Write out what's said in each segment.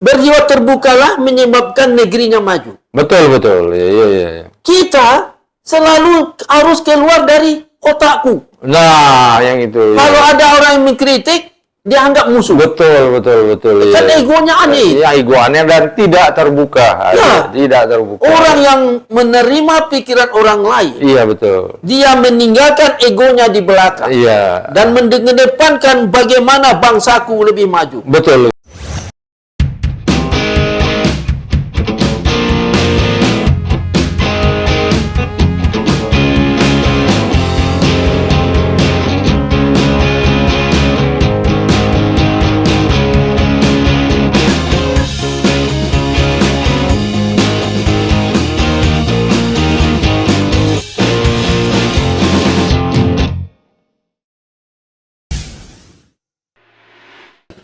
Berjiwa terbukalah menyebabkan negerinya maju. Betul, betul. Iya. Kita selalu harus keluar dari otakku. Nah, yang itu. Kalau ada orang yang mengkritik, dia anggap musuh. Betul. Kan Iya. egonya aneh. Iya, ego aneh dan tidak terbuka. Ya. Tidak terbuka. Orang yang menerima pikiran orang lain, Iya, betul. dia meninggalkan egonya di belakang. Iya. Dan mengedepankan bagaimana bangsaku lebih maju. Betul.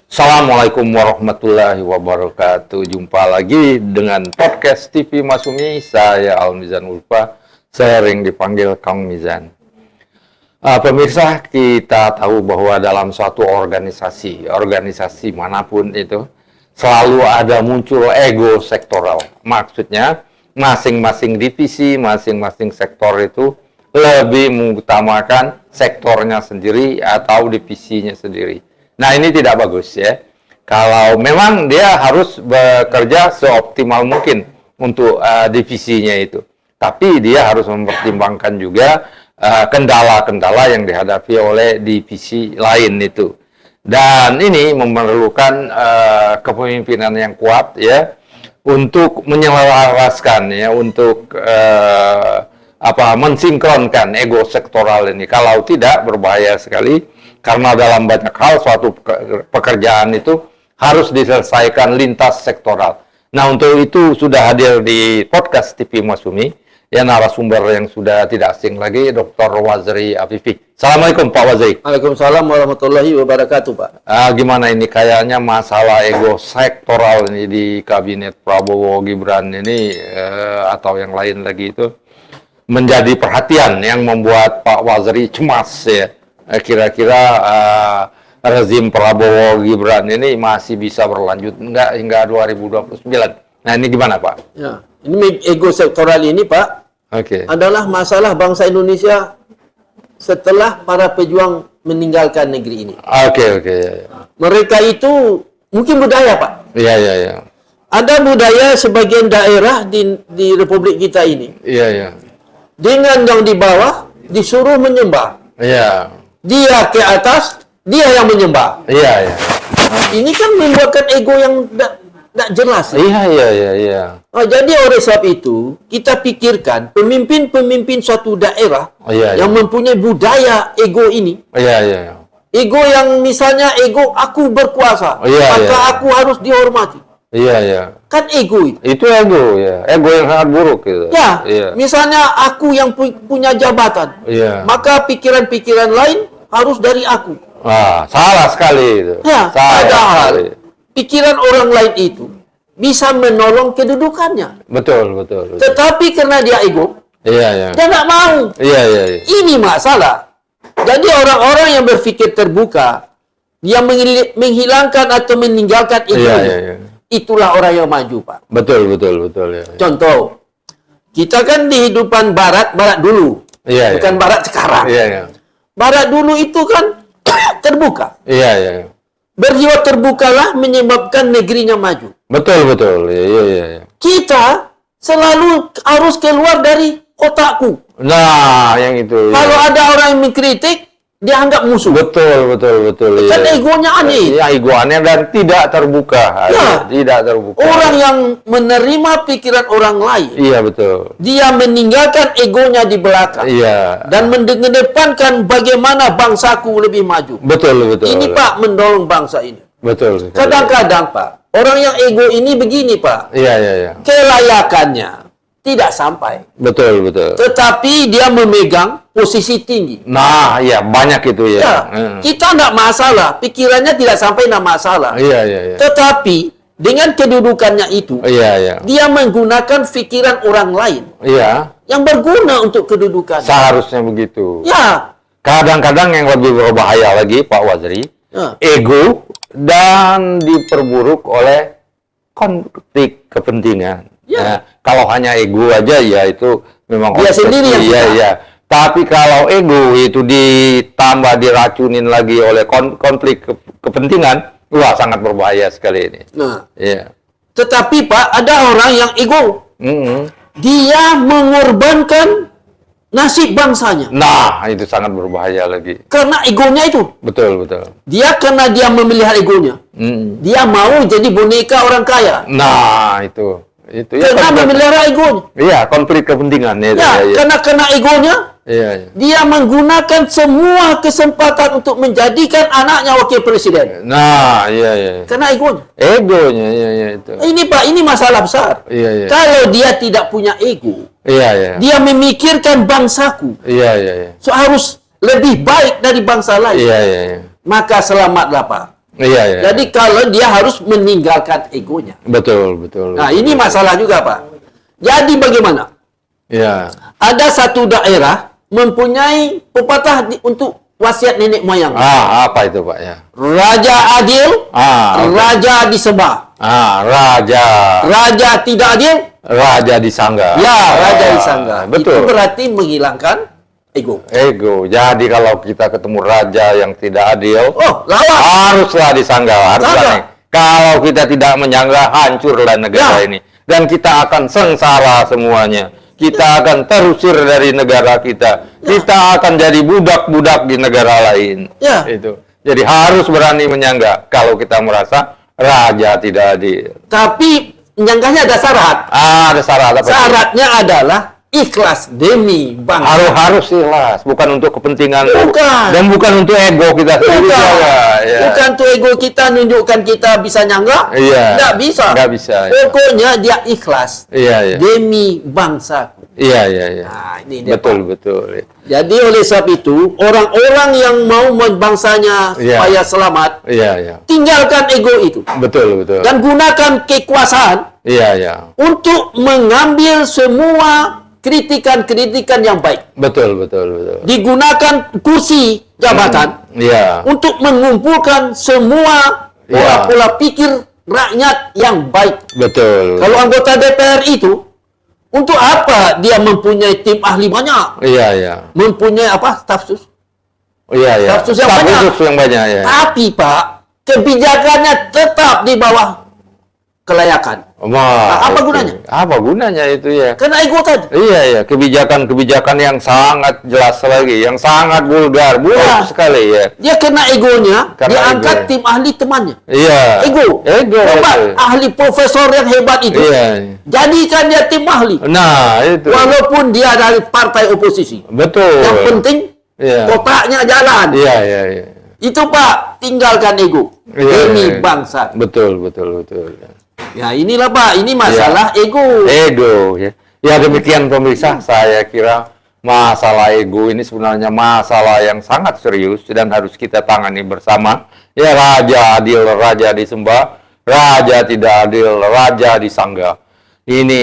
Assalamualaikum warahmatullahi wabarakatuh. Jumpa lagi dengan podcast TV Masumi. Saya Al-Mizan Ulfa. Sering dipanggil Kang Mizan. Pemirsa, kita tahu bahwa dalam suatu organisasi manapun itu, selalu ada muncul ego sektoral. Maksudnya, masing-masing divisi, masing-masing sektor itu lebih mengutamakan sektornya sendiri atau divisinya sendiri. Nah, ini tidak bagus ya. Kalau memang dia harus bekerja seoptimal mungkin untuk divisinya itu. Tapi dia harus mempertimbangkan juga kendala-kendala yang dihadapi oleh divisi lain itu. Dan ini memerlukan kepemimpinan yang kuat ya untuk menyelaraskan ya, untuk mensinkronkan ego sektoral ini. Kalau tidak, berbahaya sekali. Karena dalam banyak hal suatu pekerjaan itu harus diselesaikan lintas sektoral. Nah, untuk itu sudah hadir di podcast TV Masumi, ya, narasumber yang sudah tidak asing lagi, Dr. Wazri Afifi. Assalamualaikum Pak Wazri. Waalaikumsalam warahmatullahi wabarakatuh, Pak. Gimana ini kayaknya masalah ego sektoral ini di kabinet Prabowo Gibran ini atau yang lain lagi itu menjadi perhatian yang membuat Pak Wazri cemas ya. Kira-kira rezim Prabowo Gibran ini masih bisa berlanjut enggak hingga 2029. Nah, ini gimana, Pak? Ya, ini ego sektoral ini, Pak, adalah masalah bangsa Indonesia setelah para pejuang meninggalkan negeri ini. Oke. Mereka itu mungkin budaya, Pak. Iya. Ada budaya sebagian daerah di Republik kita ini. Iya. Dengan yang di bawah disuruh menyembah. Iya. Dia ke atas, dia yang menyembah. Iya. Ini kan membuatkan ego yang tidak jelas. Iya. Jadi oleh sebab itu, kita pikirkan pemimpin-pemimpin suatu daerah yang mempunyai budaya ego ini. Iya. Ego yang misalnya ego aku berkuasa, maka aku harus dihormati. Iya. Kan ego itu. Itu ego ya. Ego yang sangat buruk gitu. Ya, misalnya aku yang punya jabatan. Iya. Maka pikiran-pikiran lain harus dari aku. Salah sekali itu. Ya, Salah padahal sekali. pikiran orang lain itu bisa menolong kedudukannya. Betul. Tetapi karena dia ego, Iya. dia nggak mau. Iya. Ini masalah. Jadi orang-orang yang berpikir terbuka, yang menghilangkan atau meninggalkan ego, itulah orang yang maju, Pak. Betul ya. Contoh, kita kan di kehidupan barat dulu. Bukan barat sekarang. Iya. Barat dulu itu kan terbuka. Iya. Berjiwa terbukalah menyebabkan negerinya maju. Betul. Iya. Kita selalu harus keluar dari otakku. Nah, yang itu. Kalau ada orang yang mengkritik, dia anggap musuh. Betul. Kan egonya aneh. Iya, ego aneh dan tidak terbuka. Ya. Tidak terbuka. Orang yang menerima pikiran orang lain, Iya, betul. dia meninggalkan egonya di belakang. Iya. Dan mengedepankan bagaimana bangsaku lebih maju. Betul. Ini, Pak, mendorong bangsa ini. Betul. Kadang-kadang, Pak, orang yang ego ini begini, Pak. Iya. Kelayakannya tidak sampai. Betul. Tetapi dia memegang posisi tinggi. Nah, iya, banyak itu ya. Kita tidak masalah. Pikirannya tidak sampai tidak masalah. Iya. Tetapi dengan kedudukannya itu, Iya. dia menggunakan pikiran orang lain. Iya. Yang berguna untuk kedudukannya. Seharusnya begitu. Ya. Kadang-kadang yang lebih berbahaya lagi, Pak Wazri, ego dan diperburuk oleh konflik kepentingan. Ya. Nah, kalau hanya ego aja ya itu memang Dia sendiri yang iya, suka. iya. Tapi kalau ego itu ditambah diracunin lagi oleh konflik kepentingan, wah sangat berbahaya sekali ini. Nah, Iya. tetapi Pak, ada orang yang ego. Mm-mm. Dia mengorbankan nasib bangsanya. Nah, itu sangat berbahaya lagi. Karena egonya itu. Betul, betul. Karena dia memelihara egonya. Mm. Dia mau jadi boneka orang kaya. Nah, itu ya Karena memelihara egonya. iya, konflik kepentingan ya. Ya, Iya, karena egonya, iya, iya. dia menggunakan semua kesempatan untuk menjadikan anaknya wakil presiden. Nah, iya, iya. Karena egonya. Egonya, iya, iya itu. Ini Pak, ini masalah besar. Iya, iya. Kalau dia tidak punya ego, Iya, iya. dia memikirkan bangsaku. Iya, iya, iya. So, harus lebih baik dari bangsa lain. Iya, iya, iya. Maka selamatlah Pak. Iya, iya. Jadi kalau dia harus meninggalkan egonya. Betul, betul. Nah, ini masalah juga Pak. Jadi bagaimana? Iya. Ada satu daerah mempunyai pepatah untuk wasiat nenek moyang. Apa itu, Pak ya? Raja adil, Oke. raja disembah. Raja. Raja tidak adil, Raja disangga. ya raja disangga. Betul. Itu berarti menghilangkan ego. Ego. Jadi kalau kita ketemu raja yang tidak adil, Oh, lawan. haruslah disangga, haruslah Sanggah. nih. Kalau kita tidak menyangga, hancurlah negara Ya. ini. Dan kita akan sengsara semuanya. Kita akan terusir dari negara kita. Kita akan jadi budak-budak di negara lain. Ya. Itu. Jadi harus berani menyangga kalau kita merasa raja tidak adil. Tapi menyanggahnya ada syarat. Ada syarat apa? Syaratnya adalah ikhlas demi bangsa. Harus ikhlas, bukan untuk kepentingan Bukan. dan bukan untuk ego kita sendiri. Bukan. Ya. Bukan tuh ego kita nunjukkan kita bisa nyangga. Iya. Nggak bisa. Nggak bisa. Ya. Pokoknya dia ikhlas Iya, iya. demi bangsaku. Iya, iya, iya. Nah, ini dia, Betul, Pak. betul. Jadi oleh sebab itu, orang-orang yang mau bangsanya Iya. supaya selamat, Iya, iya. tinggalkan ego itu. Betul, betul. Dan gunakan kekuasaan Iya, iya. untuk mengambil semua kritikan-kritikan yang baik. Betul, betul, betul. Digunakan kursi jabatan Iya. untuk mengumpulkan semua Iya. pola-pola pikir rakyat yang baik. Betul. Kalau anggota DPR itu, untuk apa dia mempunyai tim ahli banyak? Iya, iya. Mempunyai apa? Staf sus? Iya, iya. Staf sus yang Staf banyak. khusus yang banyak, ya. Tapi Pak, kebijakannya tetap di bawah kelayakan. Apa itu. gunanya? Apa gunanya itu ya? Karena ego tadi. Iya, iya. Kebijakan-kebijakan yang sangat jelas lagi, yang sangat vulgar, buruk Ya. sekali ya. Dia kena egonya, Karena dia angkat ego. tim ahli temannya. Iya. Ego. Ego. Coba itu. ahli profesor yang hebat itu, Iya. jadikan dia tim ahli. Nah, itu. Walaupun dia dari partai oposisi. Betul. Yang penting Iya. kotaknya jalan. Iya, iya, iya. Itu Pak, tinggalkan ego Iya, demi iya. bangsa. Betul, betul, betul. Ya inilah Pak, ini masalah ego. Ego ya. Ya demikian pemirsa, saya kira masalah ego ini sebenarnya masalah yang sangat serius dan harus kita tangani bersama. Ya, raja adil, raja disembah, raja tidak adil, raja disangga. Ini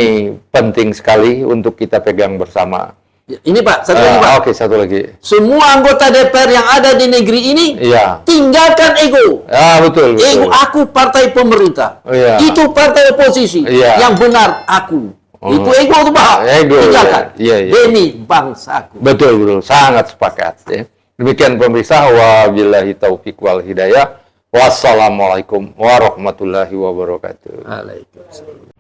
penting sekali untuk kita pegang bersama. Ya, ini Pak, satu lagi Pak. Oke, satu lagi. Semua anggota DPR yang ada di negeri ini, Iya. tinggalkan ego. Betul, betul. Ego aku partai pemerintah. Iya. Itu partai oposisi. Iya. Yang benar aku. Oh. Itu ego tuh Pak. Ego, Tinggalkan. iya, iya. Demi bangsaku. Betul, betul. Sangat sepakat. Ya. Demikian pemirsa, wabillahi taufiq wal hidayah. Wassalamualaikum warahmatullahi wabarakatuh. Waalaikumsalam.